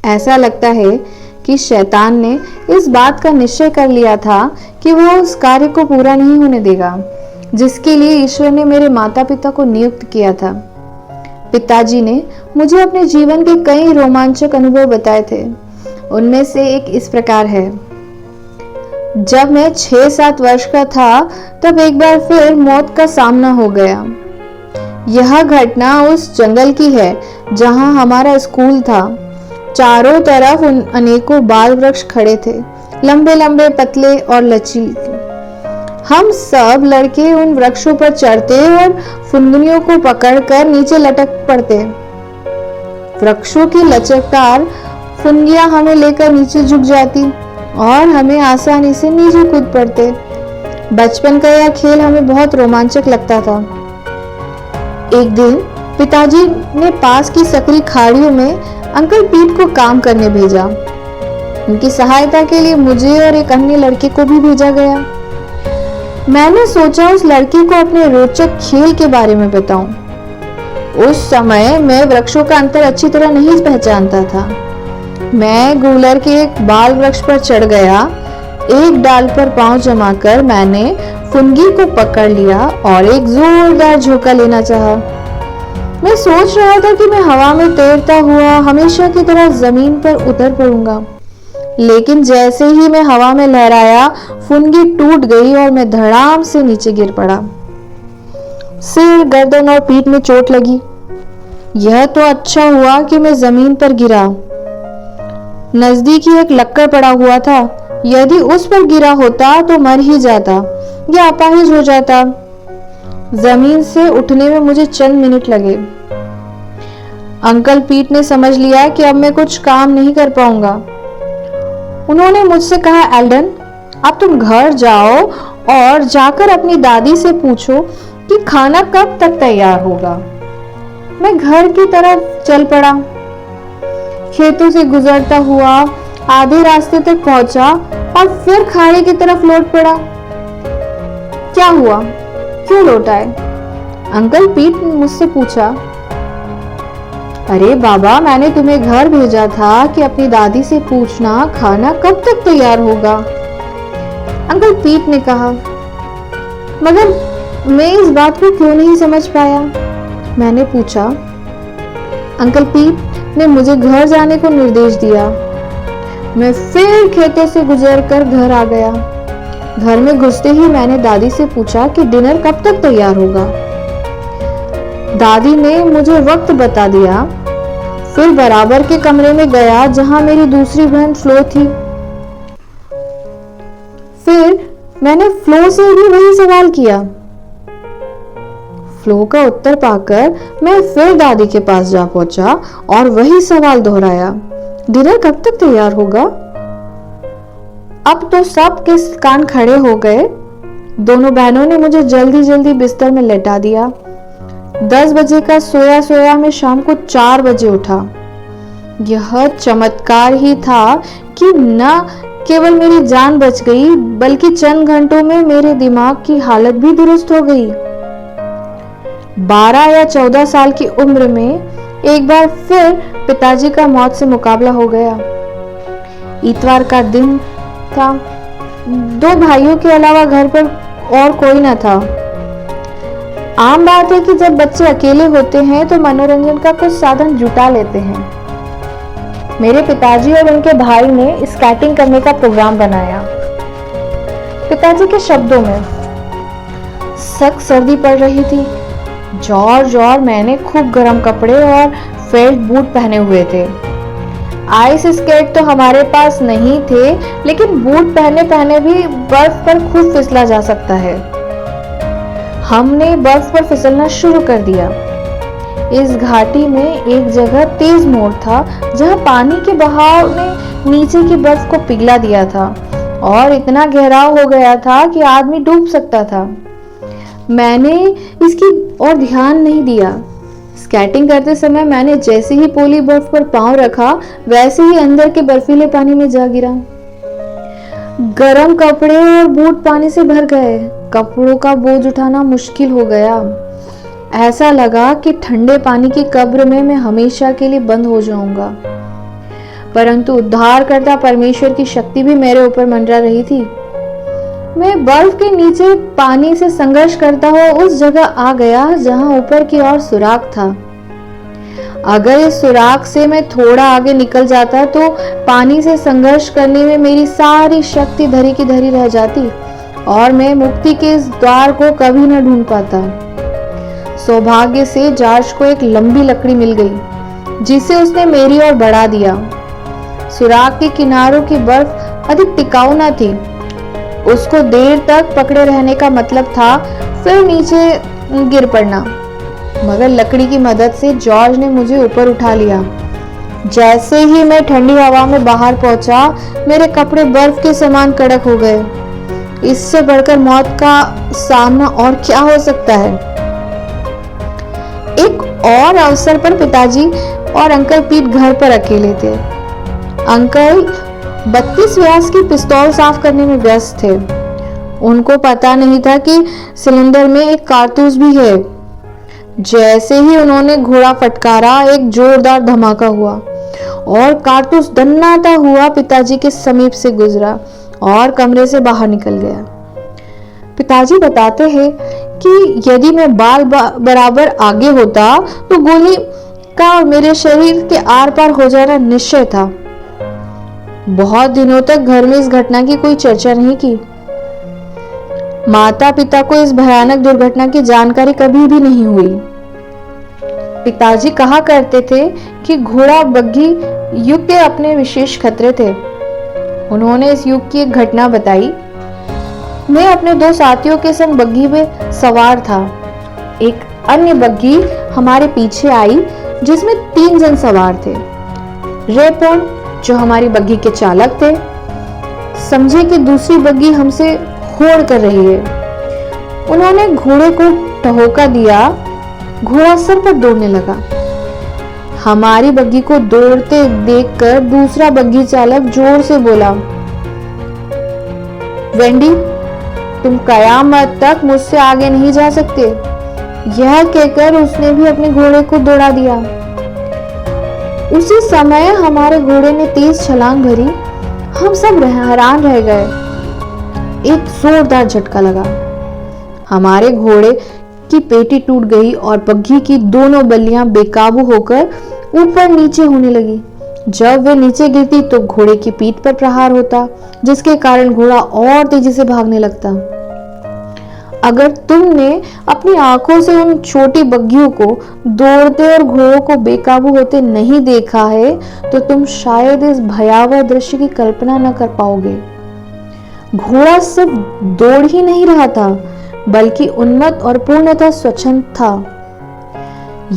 ऐसा लगता है कि शैतान ने इस बात का निश्चय कर लिया था कि वह उस कार्य को पूरा नहीं होने देगा जिसके लिए ईश्वर ने मेरे माता पिता को नियुक्त किया था। पिताजी ने मुझे अपने जीवन के कई रोमांचक अनुभव बताए थे। उनमें से एक इस प्रकार है। जब मैं 6-7 वर्ष का था तब एक बार फिर मौत का सामना हो गया। यह घटना उस जंगल की है जहां हमारा स्कूल था। चारों तरफ उन अनेकों बाल वृक्ष खड़े थे, लंबे लंबे, पतले और लचीले। हम सब लड़के उन वृक्षों पर चढ़ते और फुनगुनियों को पकड़कर नीचे लटक पड़ते। वृक्षों की लचकदार फुनगियां हमें लेकर नीचे झुक जाती और हमें आसानी से नीचे कूद पड़ते। बचपन का यह खेल हमें बहुत रोमांचक लगता था। एक दिन पिताजी ने पास की सकरी खाड़ियों में अंकल पीट को काम करने भेजा। उनकी सहायता के लिए मुझे और एक अन्य लड़के को भी भेजा गया। मैंने सोचा उस लड़के को अपने रोचक खेल के बारे में बताऊं। उस समय मैं वृक्षों का अंतर अच्छी तरह नहीं पहचानता था। मैं गूलर के एक बाल वृक्ष पर चढ़ गया। एक डाल पर पांव जमाकर मैंने फुनगी को पकड़ लिया और एक जोरदार झोंका लेना चाहा। मैं सोच रहा था कि मैं हवा में तैरता हुआ हमेशा की तरह जमीन पर उतर पड़ूंगा, लेकिन जैसे ही मैं हवा में लहराया, फुनगी टूट गई और मैं धड़ाम से नीचे गिर पड़ा। सिर, गर्दन और पीठ में चोट लगी। यह तो अच्छा हुआ कि मैं जमीन पर गिरा। नजदीक ही एक लक्कड़ पड़ा हुआ था। यदि उस पर गिरा होता तो मर ही जाता या अपाहिज हो जाता। जमीन से उठने में मुझे चंद मिनट लगे। अंकल पीट ने समझ लिया कि अब मैं कुछ काम नहीं कर पाऊंगा। उन्होंने मुझसे कहा, एल्डन, अब तुम घर जाओ और जाकर अपनी दादी से पूछो कि खाना कब तक तैयार होगा। मैं घर की तरफ चल पड़ा। खेतों से गुजरता हुआ आधे रास्ते तक पहुंचा और फिर खाड़ी की तरफ लौट पड़ा। क्या हुआ? क्यों लौट आए? अंकल पीट ने मुझसे पूछा। अरे बाबा, मैंने तुम्हें घर भेजा था कि अपनी दादी से पूछना खाना कब तक तैयार होगा। अंकल पीट ने कहा। मगर मैं इस बात को क्यों नहीं समझ पाया? मैंने पूछा। अंकल पीट ने मुझे घर जाने को निर्देश दिया। मैं फिर खेतों से गुजरकर घर आ गया। घर में घुसते ही मैंने दादी से पूछा कि डिनर कब तक तैयार होगा। दादी ने मुझे वक्त बता दिया। फिर बराबर के कमरे में गया जहां मेरी दूसरी बहन फ्लो थी। फिर मैंने फ्लो से भी वही सवाल किया। फ्लो का उत्तर पाकर मैं फिर दादी के पास जा पहुंचा और वही सवाल दोहराया, डिनर कब तक तैयार होगा। अब तो सब के कान खड़े हो गए। दोनों बहनों ने मुझे जल्दी जल्दी बिस्तर में लेटा दिया। 10 बजे का सोया सोया मैं शाम को 4 बजे उठा। यह चमत्कार ही था कि न केवल मेरी जान बच गई, बल्कि चंद घंटों में मेरे दिमाग की हालत भी दुरुस्त हो गई। 12 या 14 साल की उम्र में एक बार फिर पिताजी का मौत से मुकाबला हो गया। इतवार का दिन था। 2 भाइयों के अलावा घर पर और कोई न था। आम बात है कि जब बच्चे अकेले होते हैं तो मनोरंजन का कुछ साधन जुटा लेते हैं। मेरे पिताजी और उनके भाई ने स्केटिंग करने का प्रोग्राम बनाया। पिताजी के शब्दों में, सख्त सर्दी पड़ रही थी। जॉर्ज मैंने खूब गर्म कपड़े और फेल्ट बूट पहने हुए थे। आइस स्केट तो हमारे पास नहीं थे, लेकिन बूट पहने पहने भी बर्फ पर खूब फिसला जा सकता है। हमने बर्फ पर फिसलना शुरू कर दिया। इस घाटी में एक जगह तेज मोड़ था जहां पानी के बहाव ने नीचे की बर्फ को पिघला दिया था और इतना गहराव हो गया था कि आदमी डूब सकता था। मैंने इसकी और ध्यान नहीं दिया। स्केटिंग करते समय मैंने जैसे ही पोली बर्फ पर पांव रखा, वैसे ही अंदर के बर्फीले पानी में जा गिरा। गरम कपड़े और बूट पानी से भर गए। कपड़ों का बोझ उठाना मुश्किल हो गया। ऐसा लगा कि ठंडे पानी की कब्र में मैं हमेशा के लिए बंद हो जाऊंगा। परंतु उद्धारकर्ता परमेश्वर की शक्ति भी मेरे ऊपर मंडरा रही थी। मैं बर्फ के नीचे पानी से संघर्ष करता हुआ उस जगह आ गया जहां ऊपर की ओर सुराख था। अगर इस सुराख से मैं थोड़ा आगे निकल जाता तो पानी से संघर्ष करने में मेरी सारी शक्ति धरी की धरी रह जाती और मैं मुक्ति के इस द्वार को कभी न ढूंढ पाता। सौभाग्य से जॉर्ज को एक लंबी लकड़ी मिल गई जिसे उसने मेरी ओर बढ़ा दिया। सुराख के किनारों की बर्फ अधिक टिकाऊ न थी। उसको देर तक पकड़े रहने का मतलब था फिर नीचे गिर पड़ना, मगर लकड़ी की मदद से जॉर्ज ने मुझे ऊपर उठा लिया। जैसे ही मैं ठंडी हवा में बाहर पहुंचा, मेरे कपड़े बर्फ के समान कड़क हो गए। इससे बढ़कर मौत का सामना और क्या हो सकता है। एक और अवसर पर पिताजी और अंकल पीट घर पर अकेले थे। अंकल 32 व्यास की पिस्तौल साफ करने में व्यस्त थे। उनको पता नहीं था कि सिलेंडर में एक कारतूस भी है। जैसे ही उन्होंने घोड़ा फटकारा, एक जोरदार धमाका हुआ और कारतूस दन्नाता हुआ पिताजी के समीप से गुजरा और कमरे से बाहर निकल गया। पिताजी बताते हैं कि यदि मैं बाल बराबर आगे होता तो गोली का मेरे शरीर के आर पार हो जाना निश्चय था। बहुत दिनों तक घर में इस घटना की कोई चर्चा नहीं की। माता पिता को इस भयानक दुर्घटना की जानकारी कभी भी नहीं हुई। पिताजी कहा करते थे कि घोड़ा बग्घी युग के अपने विशेष खतरे थे। उन्होंने इस युग की एक घटना बताई। मैं अपने 2 साथियों के संग बग्घी में सवार था। एक अन्य बग्घी हमारे पीछे आई जिसमें 3 जन सवार थे। रेपोन जो हमारी बग्घी के चालक थे समझे कि दूसरी बग्घी हमसे होड़ कर रही है। उन्होंने घोड़े को ठहोका दिया। घोड़ा सर पर दौड़ने लगा। हमारी बग्घी को दौड़ते देखकर दूसरा बग्घी चालक जोर से बोला, वेंडी, तुम कयामत तक मुझसे आगे नहीं जा सकते। यह कहकर उसने भी अपने घोड़े को दौड़ा दिया। उसी समय हमारे घोड़े ने तेज छलांग भरी। हम सब हैरान रह गए। एक जोरदार झटका लगा। हमारे घोड़े की पेटी टूट गई और बग्घी की दोनों बल्लियां बेकाबू होकर ऊपर नीचे होने लगी। जब वे नीचे गिरती तो घोड़े की पीठ पर प्रहार होता, जिसके कारण घोड़ा और तेजी से भागने लगता। अगर तुमने अपनी आंखों से उन छोटी बग्घियों को दौड़ते और घोड़ों को बेकाबू होते नहीं देखा है तो तुम शायद इस भयावह दृश्य की कल्पना न कर पाओगे। घोड़ा सिर्फ दौड़ ही नहीं रहा था, बल्कि उन्मत्त और पूर्णतः स्वच्छंद था।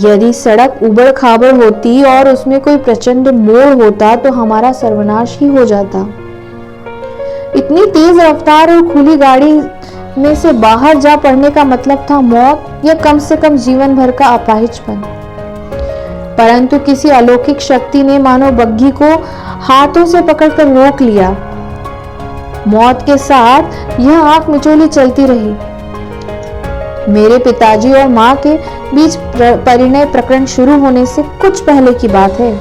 यदि सड़क उबड़ खाबड़ होती और उसमें कोई प्रचंड मोड़ होता तो हमारा सर्वनाश ही हो जाता। इतनी तेज रफ्तार और खुली गाड़ी में से बाहर जा पड़ने का मतलब था मौत या कम से कम जीवन भर का अपाहिजपन। परंतु किसी अलौकिक शक्ति ने मानो बग्घी को हाथों से पकड़कर रोक लिया। मौत के साथ यह आंख मिचोली चलती रही। मेरे पिताजी और मां के बीच परिणय प्रकरण शुरू होने से कुछ पहले की बात है।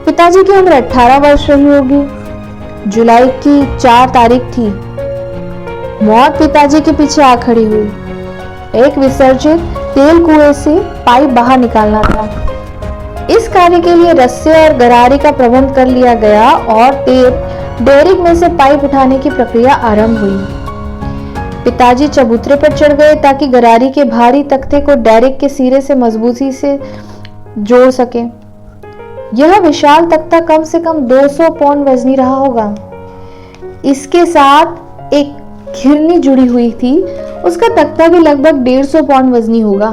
पिताजी की उम्र 18 वर्ष रही होगी। जुलाई की 4 तारीख थी। मौत पिताजी के पीछे आ खड़ी हुई। एक विसर्जित तेल कुएं से पाइप बाहर निकालना था। इस कार्य के लिए रस्से और गरारे का प्रबंध कर लिया गया और डेरिक में से पाइप उठाने की प्रक्रिया आरंभ हुई। पिताजी चबूतरे पर चढ़ गए ताकि गरारी के भारी तख्ते को डेरिक के सिरे से मजबूती से जोड़ सके। यह विशाल तख्ता कम से कम 200 पौंड वजनी रहा होगा। इसके साथ एक घिरनी जुड़ी हुई थी। उसका तख्ता भी लगभग 150 पौंड वजनी होगा।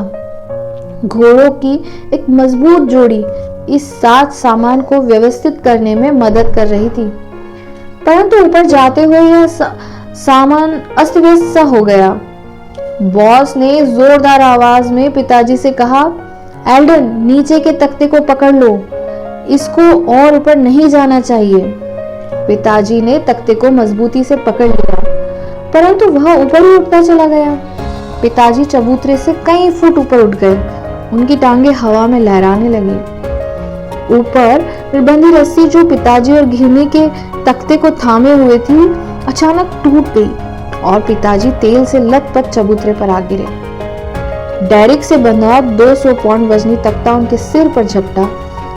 घोड़ों की एक मजबूत जोड़ी इस साज सामान को व्यवस्थित करने में मदद कर रही थी, परंतु ऊपर जाते हुए यह सामान अस्त व्यस्त सा हो गया। बॉस ने जोरदार आवाज में पिताजी से कहा, एल्डन, नीचे के तख्ते को पकड़ लो, इसको और ऊपर नहीं जाना चाहिए। पिताजी ने तख्ते को मजबूती से पकड़ लिया, परंतु वह ऊपर ही उठता चला गया। पिताजी चबूतरे से कई फुट ऊपर उठ गए। उनकी टांगे हवा में लहराने लगी। ऊपर बंधी रस्सी जो पिताजी और घिरनी के तख्ते को थामे हुए थी, अचानक टूट गई और पिताजी तेल से लथपथ चबूतरे पर आ गिरे। डेरिक से बंधा 200 पाउंड वजनी तख्ता उनके सिर पर झपटा,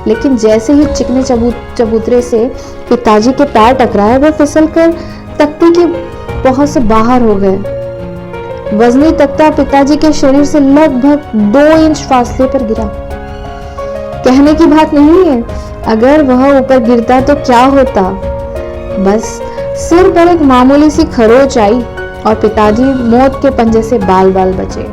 लेकिन जैसे ही चिकने चबूतरे से पिताजी के पैर टकराए, वह फिसलकर तख्ते की पहुंच से बाहर हो गए। वजनी तख्ता पिताजी के शरीर से लगभग 2 इंच फासले पर गिरा। कहने की बात नहीं है, अगर वह ऊपर गिरता तो क्या होता। बस सिर पर एक मामूली सी खरोंच आई और पिताजी मौत के पंजे से बाल बाल बचे।